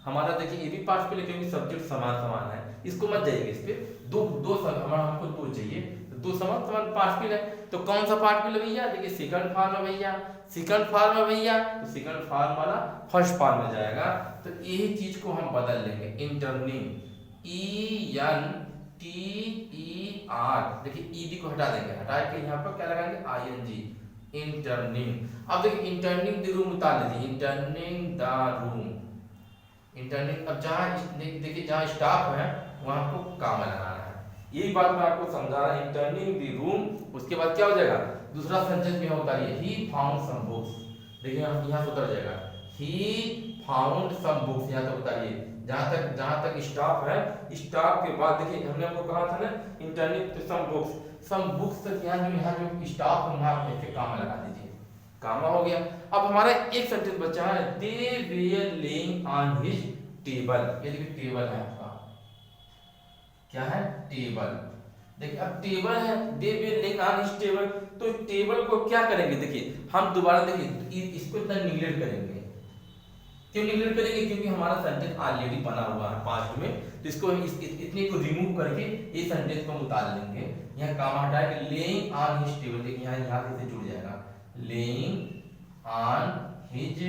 हमारा देखिए ये भी पार्ट पे क्योंकि सब्जेक्ट समान समान है, इसको मत जाइएगा, इस पे दो दो हमारा हमको दो चाहिए, तो दो समान समान पार्ट है। तो कौन सा पार्ट है भैया, देखिए सेकंड फॉर्म है भैया, सेकंड फॉर्म है भैया, तो सेकंड फॉर्म वाला फर्स्ट फॉर्म में जाएगा। तो यही चीज को हम बदल लेंगे, इंटर्निंग, ENTER, देखिए ईडी को हटा देंगे, हटा के यहाँ पर क्या लगाएंगे, ING, इंटर्निंग। अब देखिए इंटर्निंग द रूम उतार लीजिए, इंटर्निंग द रूम, इंटर्निंग। अब जहाँ देखिए जहाँ स्टाफ है वहाँ को काम लगाना है, यही बात मैं आपको समझा रहा हूँ। इंटर्निंग द रूम, उसके बाद क्या हो जाएगा, दूसरा सेंटेंस में उतारिए, ही फाउंड सम बुक्स, देखिए यहाँ से उतर जाएगा, ही फाउंड सम बुक्स, यहाँ तक उतारिए, जहाँ तक स्टाफ है, स्टाफ के बाद देखिए हमने आपको कहा था ना इंटर्निंग टू सम बुक्स तक यहाँ जो स्टाफ है वहाँ पे काम लगा दीजिए, कामा हो गया। अब हमारा एक सेंटेंस बचा है, they were lying on his table, ये देखिए टेबल है आपका, क्या है, टेबल। देखिए अब टेबल है, they were lying on his table, तो टेबल को क्या करेंगे, देखिए हम दोबारा देखिए इसको इतना निगलेक्ट करेंगे, क्यों निगलेक्ट करेंगे, क्योंकि हमारा सेंटेंस ऑलरेडी बना हुआ है पास्ट में, तो इसको इतने को रिमूव करके ये सेंटेंस को हम उतार लेंगे, यहाँ काम हटा के लेइंग ऑन हिज टेबल, देखिए यहाँ से जुड़ जाएगा, लेइंग ऑन हिज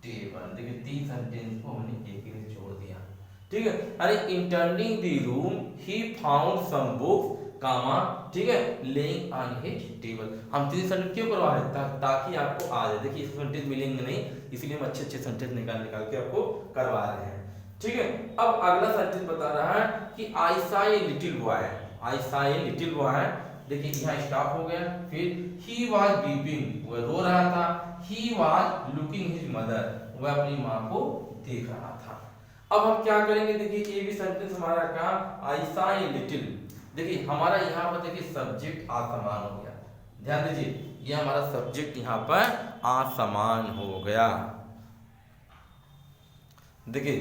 टेबल, देखिए तीन सेंटेंस को हमने एक ही में छोड़ दिया, ठीक है। अरे entering the room, he found some books, comma, ठीक है, लेइंग ऑन हिज टेबल। हम तीन सेंटेंस क्यों करवा रहे हैं, ताकि आपको आ जाए, देखिए सेंटेंस मिलेंगे नहीं, इसलिए हम अच्छे अच्छे सेंटेंस निकाल के आपको करवा रहे हैं, ठीक है। अब अगला सेंटेंस बता रहा है कि आई saw a little boy, I saw a little boy, देखिए यहाँ स्टॉप हो गया, फिर ही वाज वीपिंग, वह रो रहा था, he was looking his mother, वह अपनी माँ को देख रहा था। अब हम क्या करेंगे, देखिए ये भी सेंटेंस हमारा का आई सॉ ए लिटिल, देखिए हमारा यहाँ पर देखिए सब्जेक्ट असमान हो गया, ध्यान दीजिए ये हमारा सब्जेक्ट यहाँ पर असमान हो गया, देखिए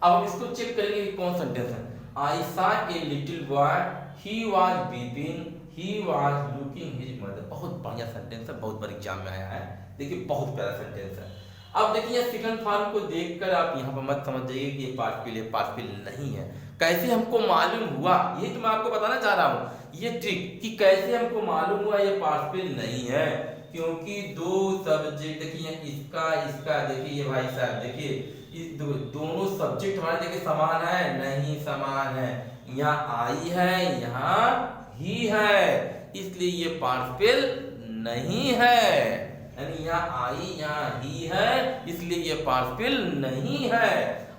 अब हम इसको चेक करेंगे कि कौन सेंटेंस है, आई saw a little boy, he was weeping, he was looking his mother, बहुत बढ़िया सेंटेंस है, बहुत बार एग्जाम में आया है, देखिए बहुत प्यारा सेंटेंस है। अब देखिए सेकंड फॉर्म को देखकर आप यहाँ पर मत समझ जाइए कि ये पार्टिकल नहीं है, कैसे हमको मालूम हुआ, यही तो मैं आपको बताना चाह रहा हूँ, ये ट्रिक कि कैसे हमको मालूम हुआ ये पार्टिकल नहीं है, क्योंकि दो सब्जेक्ट देखिए इसका देखिए ये भाई साहब देखिए दोनों सब्जेक्ट हमारे देखिए समान है, नहीं समान है, यहाँ आई है यहाँ ही है, इसलिए ये पार्टिकल नहीं है, यानी यहाँ आई यहाँ ही है, इसलिए ये पार्टिकल नहीं है।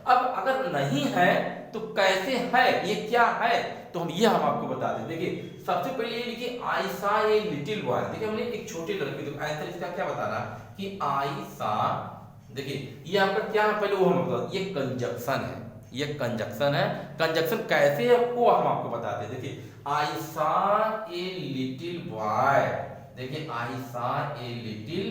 अब अगर नहीं है तो कैसे है, ये क्या है, तो हम आपको बता दें। देखिए सबसे पहले ये लिखिए आई सॉ ए लिटिल बॉय, देखिए हमने एक छोटे लड़के को आंसर इसका क्या बता रहा कि आई सॉ, देखिए ये आपका क्या है पहले वो हम बता, ये कंजक्शन है, ये कंजक्शन है, कंजक्शन कैसे है वो हम आपको बताते हैं। देखिए I saw a little boy, देखिए I saw a little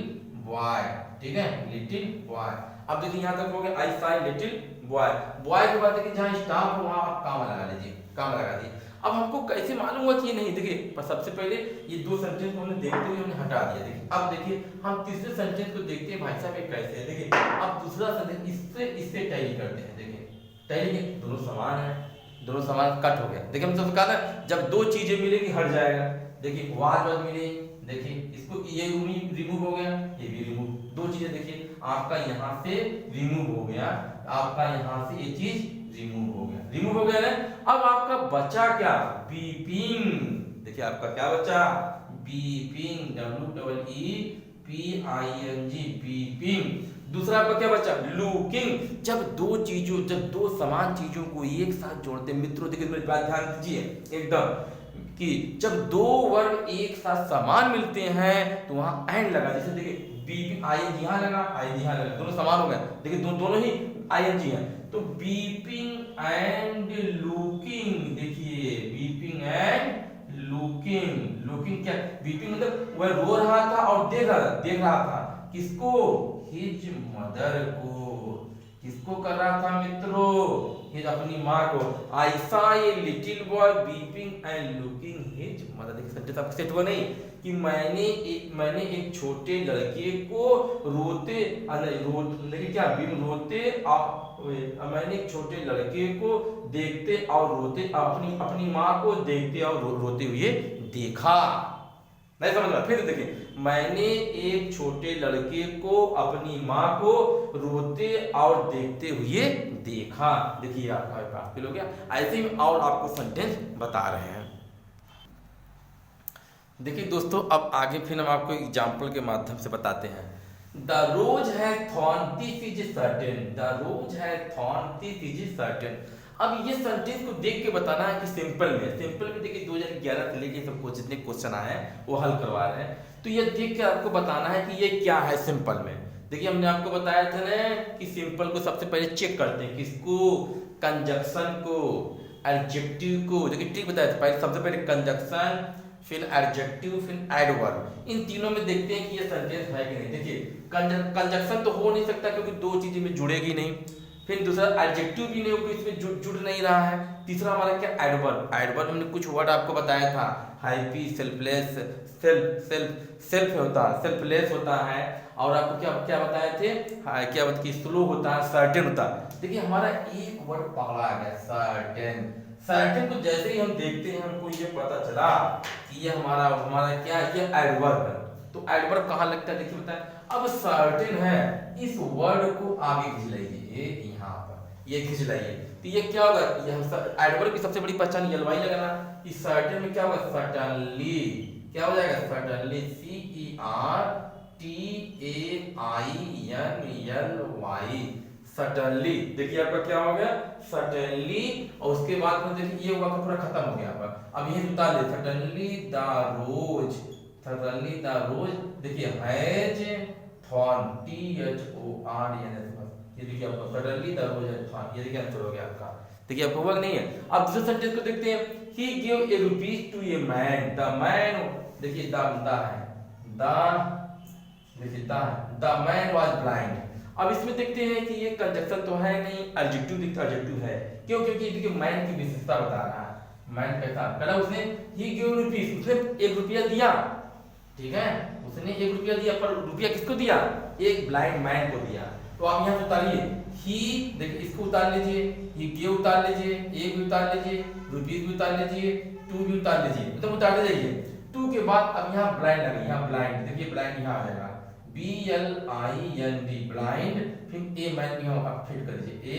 boy, ठीक है, लिटिल बॉय। अब देखिए यहाँ तक हो गया आई saw a little boy, boy के बाद देखिए जहाँ स्टॉप हो वहाँ आप काम लगा लीजिए, काम लगा दिए। अब हमको कैसे मालूम हुआ कि ये नहीं, देखिए पर सबसे पहले ये दो सेंटेंस को हमने देखते हुए हमने हटा दिया। देखिए अब देखिए हम तीसरे सेंटेंस को देखते हैं, भाई साहब ये कैसे है। देखिए अब दूसरा सेंटेंस इससे टैली करते हैं, देखिए टैली के दोनों समान है, दोनों समान कट हो गया। देखिए हम तो कहा था जब दो चीजें मिलेगी हट जाएगा, देखिए वाज मिले, देखिए इसको ये रिमूव हो गया, ये भी रिमूव, दो चीजें देखिए आपका यहाँ से रिमूव हो गया, आपका यहाँ से ये चीज रिमूव हो गया, रिमूव हो गया ना। अब आपका बचा क्या, बीपिंग, देखिए आपका क्या बचा, बीपिंग, WEEPING, बीपिंग। दूसरा आपका क्या बचा, लुकिंग। जब दो समान चीजों को एक साथ जोड़ते मित्रों, देखिए मेरी बात ध्यान दीजिए एकदम, कि जब दो वर्ड एक साथ समान मिलते हैं तो वहां एंड लगा, जैसे देखिए बीपिंग ING यहाँ लगा, ING यहाँ लगा, दोनों समान हो गए, देखिए दोनों ही ING है, तो बीपिंग एंड लुकिंग, देखिए बीपिंग एंड लुकिंग, लुकिंग क्या, बीपिंग मतलब वह रो रहा था और देख रहा था, किसको, हिज मदर को, किसको कर रहा था मित्रों? ये अपनी माँ को। आई saw a little boy weeping and looking his mother. देखिए सेंटेंस आपको सेट हुआ नहीं कि मैंने एक छोटे लड़के को रोते देखिए क्या रोते मैंने एक छोटे लड़के को देखते और रोते अपनी माँ को देखते और रोते हुए देखा। नहीं समझ में? फिर देखिए, मैंने एक छोटे लड़के को अपनी माँ को रोते और देखते हुए देखा। देखिए आपका फील हो गया। ऐसे ही और आपको सेंटेंस बता रहे हैं। देखिए दोस्तों, अब आगे फिर हम आपको एग्जाम्पल के माध्यम से बताते हैं। द रोज है thorn this is certain. The rose है थॉर्न दिस इज सर्टेन। अब ये सेंटेंस को देख के बताना है कि सिंपल में देखिए 2011 से लेके सबको जितने क्वेश्चन आए हैं वो हल करवा रहे हैं। तो ये देख के आपको बताना है कि ये क्या है सिंपल में। देखिए हमने आपको बताया था ना कि सिंपल को सबसे पहले चेक करते हैं, किसको? कंजक्शन को, एडजेक्टिव को। देखिए ट्रिक बताया था, पहले सबसे पहले कंजक्शन, फिर एडजेक्टिव, फिर एडवर्ब। इन तीनों में देखते हैं कि ये सेंटेंस है कि नहीं। देखिए कंजक्शन तो हो नहीं सकता क्योंकि दो चीजें में जुड़ेगी नहीं। फिर दूसरा एडजेक्टिव भी नहीं, इसमें जुड़ नहीं रहा है। तीसरा हमारा क्या? एडवर्ब। एडवर्ब हमने कुछ वर्ड आपको बताया था, हाइपी, सेल्फलेस, सेल्फ होता है, सेल्फलेस होता है। और आपको क्या बताए थे? क्या कि स्लो होता है, सर्टेन होता है। देखिए हमारा एक वर्ड पकड़ा गया, सर्टेन। सर्टेन को जैसे ही हम देखते हैं हमको ये पता चला कि ये हमारा क्या है? ये एडवर्ब है। तो एडवर्ब कहाँ लगता है? देखिए बताए, अब सर्टेन है, इस वर्ड को आगे खींच लीजिए, यहाँ पर ये खींच लाइए। तो ये क्या होगा? एडवर्ब की सबसे बड़ी पहचान एलवाई लगाना। इस सर्टेन में क्या होगा? सर्टेनली। क्या हो जाएगा? Certainly, CERTAINLY, certainly. देखिए आपका क्या हो गया? सर्टेनली। और उसके बाद में देखिए ये होगा पूरा खत्म हो गया आपका। अब ये उतार ले, certainly the rose, certainly the rose. देखिए हैज थॉर्न, THORN। ये देखिए आपका certainly the rose has thorn. ये देखिए आंसर हो गया आपका। देखिए आपको हुआ नहीं है। अब दूसरे सेंटेंस को देखते हैं। He give a rupees to a man, the man. देखिए द है, द मैन वाज ब्लाइंड। अब इसमें देखते हैं कि ये कंजक्शन तो है नहीं, एडजेक्टिव है। क्यों? क्योंकि देखिए मैन की विशेषता बता रहा है। मैन कैसा करा? उसने ही गिव रुपीज, उसने 1 रुपया दिया, ठीक है, उसने 1 रुपया दिया, पर रुपया किसको दिया? एक ब्लाइंड मैन को दिया। तो आप यहाँ से उतारिए, ही, देखिए इसको उतार लीजिए, ही गिव उतार लीजिए, 1 भी उतार लीजिए, रुपीज भी उतार लीजिए, 2 भी उतार लीजिए, मतलब उतारते जाइए। 2 के बाद अब यहाँ ब्लाइंड लगे, यहाँ ब्लाइंड। देखिए ब्लाइंड यहाँ आ जाएगा, BLIND, ब्लाइंड। फिर ए मैन भी हम अब फिट कर दीजिए, ए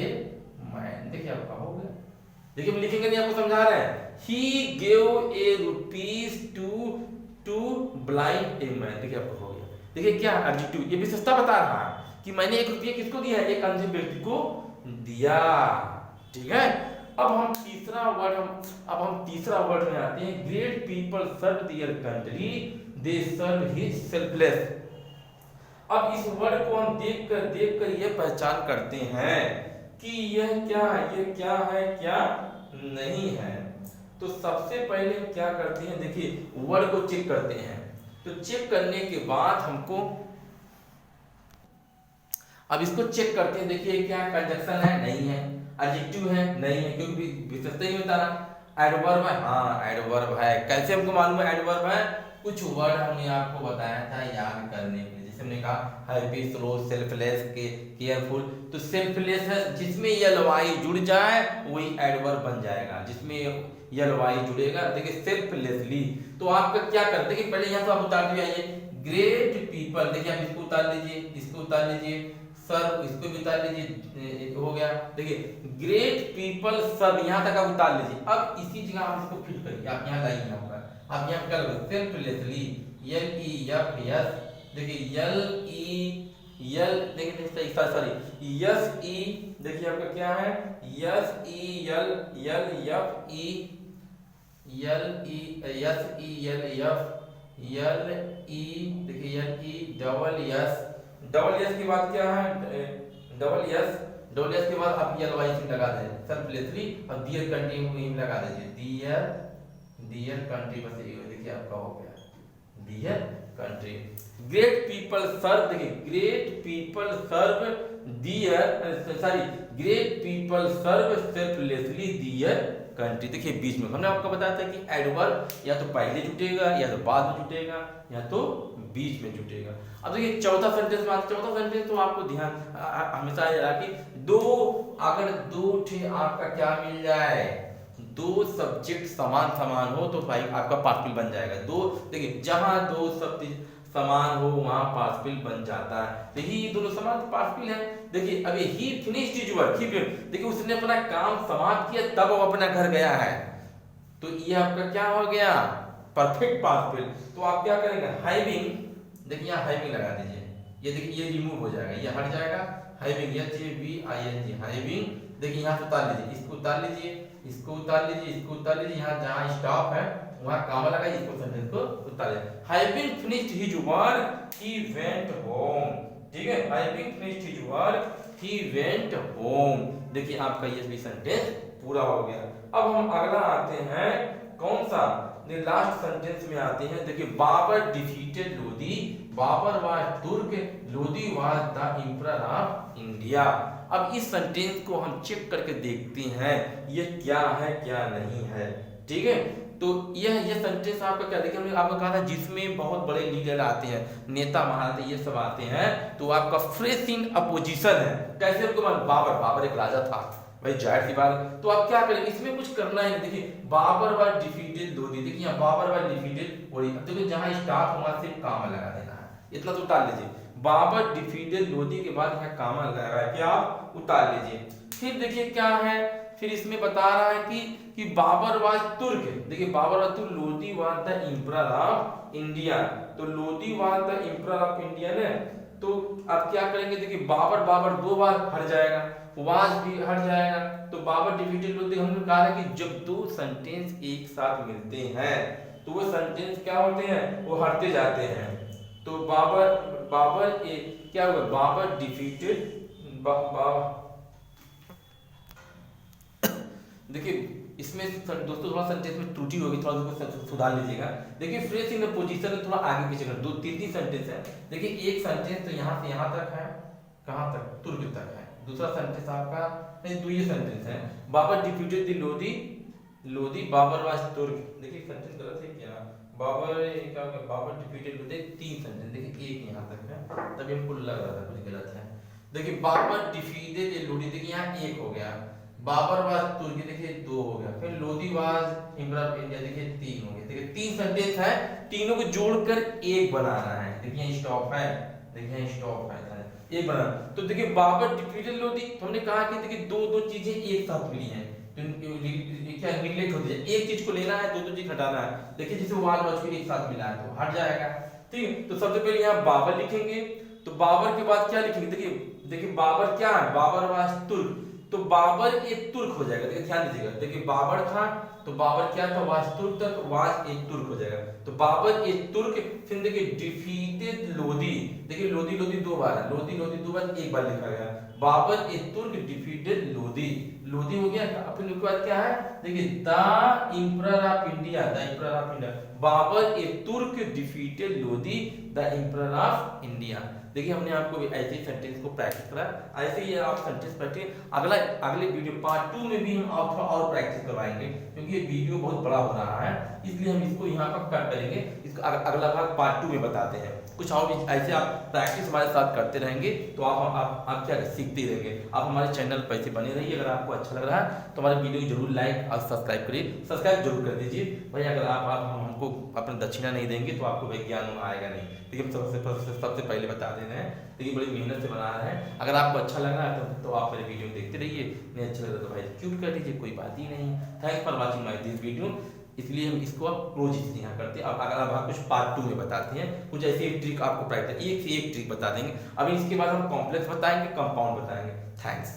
मैन। देखिए आपका हो गया। देखिए हम लिखेंगे नहीं, आपको समझा रहे हैं। He give a rupees to blind a man. देखिए आपको हो गया। देखिए क्या एडजेक्टिव, ये विशेषता बता रहा है कि मैंने 1 रुपया किसको दिया है? एक अंधे व्यक्ति को दिया, ठीक है। अब हम तीसरा वर्ड में आते हैं। Great people serve their country, they serve his selfless. अब इस वर्ड को हम देख कर ये पहचान करते हैं कि यह क्या है, क्या नहीं है। तो सबसे पहले हम क्या करते हैं? देखिए वर्ड को चेक करते हैं। तो चेक करने के बाद हमको अब इसको चेक करते हैं। देखिए क्या कंजक्शन है? नहीं है। एडजेक्टिव है? नहीं है, क्योंकि विशेषता ही बता रहा। एडवर्ब है? हाँ एडवर्ब है। कैसे हमको मालूम है एडवर्ब है? कुछ वर्ड हमने आपको बताया था याद करने के लिए। जैसे हमने कहा हैप्पी, स्लो, सेल्फलेस, केयरफुल। तो सेल्फलेस है, जिसमें ly जुड़ जाए वही एडवर्ब बन जाएगा, जिसमें ly जुड़ेगा। देखिए सेल्फलेसली। तो आपका क्या करते हैं कि पहले यहाँ तो आप उतार दिए, आइए ग्रेट पीपल। देखिए आप इसको उतार लीजिए, इसको उतार लीजिए, सर्व इसको भी उतार लीजिए, हो गया। देखिए ग्रेट पीपल सर्व, यहाँ तक आप उतार लीजिए। अब इसी जगह आप इसको फिट करिए, आप यहाँ लाइए, यहाँ पर आप यहाँ कर लो सेल्फलेसली, LEFS। देखिए देखिए देखिए आपका क्या है? डबल एस के बाद क्या है? डबल एस के बाद आप ly लगा दें, सेल्फलेसली, और डियर कंट्री में लगा दीजिए, डियर कंट्री। बस ये देखिए आपका हो गया, डियर कंट्री। ग्रेट पीपल सर्व। देखिए ग्रेट पीपल सर्व दियर सॉरी ग्रेट पीपल सर्व सेल्फलेसली दियर कंट्री। देखिए बीच में हमने आपको बताया था कि एडवर्ब या तो पहले जुटेगा या तो बाद में जुटेगा या तो बीच में जुटेगा। अब देखिए चौथा सेंटेंस में, चौथा सेंटेंस तो आपको ध्यान हमेशा याद रखा कि दो, अगर दो ठे आपका क्या मिल जाए, दो सब्जेक्ट समान समान हो तो भाई आपका पार्टिकल बन जाएगा। दो देखिए जहां दो सब्जेक्ट समान हो वहां पार्टिकल बन जाता है। देखिए ये दोनों समान पार्टिकल है। देखिए अभी ही फिनिश्ड हिज वर्क, देखिए उसने अपना काम समाप्त किया तब वो अपना घर गया है, तो ये आपका क्या हो गया, परफेक्ट पार्टिकल। तो आप क्या करेंगे, हैविंग, देखिए यहाँ हैविंग लगा दीजिए, ये देखिए ये रिमूव हो जाएगा, ये हट जाएगा, हैविंग HAVING हैविंग। देखिए यहाँ से उतार लीजिए, इसको उतार लीजिए, इसको उतार लीजिए, इसको उतार लीजिए, यहाँ जहाँ स्टॉप है वहाँ कामा लगा, इसको सेंटेंस को उतार लीजिए। Having finished his work he went home, ठीक है, having finished his work he went home. देखिए आपका ये भी सेंटेंस पूरा हो गया। अब हम अगला आते हैं, कौन सा, लास्ट सेंटेंस में आते हैं। देखिए Babar defeated Lodhi, Babar was Turk, Lodhi was the emperor of India. अब इस सेंटेंस को हम चेक करके देखते हैं ये क्या है क्या नहीं है, ठीक है। तो यह सेंटेंस आपका क्या, देखिए हमने आपको कहा था जिसमें बहुत बड़े लीडर आते हैं, नेता महाराजा ये सब आते हैं, तो आपका फ्रेश इन अपोजिशन है। कैसे उनको, बाबर एक राजा था भाई, जाहिर सी बात। तो आप क्या करें, इसमें कुछ करना है। देखिए बाबर वाज डिफीटेड लोधी, देखिए यहाँ बाबर वाज डिफीटेड और देखिए जहां स्टार्ट वहां सिर्फ कामा लगा देना है, इतना तो उतार लीजिए। बाबर डिफीटेड लोधी के बाद यहाँ कामा लगा है, क्या आप उतार लीजिए। फिर देखिए क्या है, फिर इसमें बता रहा है कि बाबर वाज तुर्क, देखिए Babar was Turk, Lodhi was the emperor of India. तो Lodhi was the emperor of India ने, तो अब क्या करेंगे, देखिए बाबर दो बार हट जाएगा, वाज भी हट जाएगा, तो बाबर डिफीटेड लोधी। हमने कहा है कि जब दो सेंटेंस एक साथ मिलते हैं तो वो सेंटेंस क्या होते हैं, वो हटते जाते हैं। तो बाबर क्या होगा, बाबर डिफीटेड, देखिए इसमें दोस्तों थोड़ा सेंटेंस में त्रुटि होगी, थोड़ा सा सुधार लीजिएगा। देखिए फ्रेश इन पोजीशन में थोड़ा आगे पीछे कर, दो तीन सेंटेंस है। देखिए एक सेंटेंस तो यहाँ से यहाँ तक है, कहाँ तक, तुर्क तक है। दूसरा सेंटेंस आपका नहीं, तो ये सेंटेंस है, Babar defeated the Lodhi Babar was Turk. देखिए सेंटेंस गलत है क्या, बाबर क्या होगा, बाबर डिफीटेड लोधी, तीन सेंटेंस, देखिए एक यहाँ तक है, तभी हमको लग रहा था कुछ गलत है। देखिए बाबर डिफीटेड द लोधी, देखिए यहाँ एक हो गया, बाबर वाज तुर्की, देखिए दो हो गया, फिर Lodhi was emperor of India, देखिए तीन हो गए। देखिए तीन सेंटेंस है, तीनों को जोड़कर एक बनाना है। देखिए स्टॉप है, देखिए स्टॉप है, एक बना। तो देखिए बाबर डिफीटेड लोधी, तो हमने कहा कि देखिए दो चीजें एक साथ मिली हैं, तो क्या रिलेट होती है, एक चीज को लेना है, दो चीज हटाना है। देखिए जैसे वाल वाच एक साथ मिला है तो हट जाएगा, ठीक है। तो सबसे पहले यहाँ बाबर लिखेंगे, तो बाबर के बाद क्या लिखेंगे, देखिए बाबर क्या है, बाबर वाज तुर्क, तो बाबर एक तुर्क हो जाएगा। देखिए ध्यान दीजिएगा, देखिए बाबर था तो बाबर क्या था, वाज तुर्क था, तो वाज एक तुर्क हो जाएगा। तो बाबर एक तुर्क, फिर देखिए डिफीटेड लोधी, देखिए लोधी दो बार है, लोधी दो बार, एक बार लिखा गया, बाबर एक तुर्क डिफीटेड लोधी हो गया। फिर उसके बाद क्या है, देखिए the emperor of India, Babar एक Turk defeated Lodhi the emperor of India. देखिए हमने आपको ऐसे ही सेंटेंस को प्रैक्टिस करा, ऐसे ही आप सेंटेंस प्रैक्टिस अगले वीडियो पार्ट 2 में भी हम थोड़ा और प्रैक्टिस करवाएंगे, क्योंकि ये वीडियो बहुत बड़ा हो रहा है, इसलिए हम इसको यहाँ पर कट करेंगे। इसका अगला भाग पार्ट 2 में बताते हैं। कुछ और भी ऐसे आप प्रैक्टिस हमारे साथ करते रहेंगे तो आप क्या सीखते ही रहेंगे। आप हमारे चैनल पर ऐसे बने रहिए। अगर आपको अच्छा लग रहा है तो हमारे वीडियो को जरूर लाइक और सब्सक्राइब करिए, सब्सक्राइब जरूर कर दीजिए भाई। अगर आप हमको अपना दक्षिणा नहीं देंगे तो आपको विज्ञान आएगा नहीं। देखिए हम सबसे पहले बता दे रहे हैं, देखिए बड़ी मेहनत से बना रहे हैं। अगर आपको अच्छा लग रहा है तो आप मेरे वीडियो देखते रहिए, नहीं अच्छा लग रहा तो भाई क्यों कर दीजिए, कोई बात ही नहीं। Thanks for watching my this video. इसलिए हम इसको आप क्लोज यहाँ करते हैं। अब अगर आप कुछ पार्ट 2 में बताते हैं, कुछ ऐसी ट्रिक आपको प्रैक्टिस एक से एक ट्रिक बता देंगे। अभी इसके बाद हम कॉम्प्लेक्स बताएंगे, कंपाउंड बताएंगे। थैंक्स।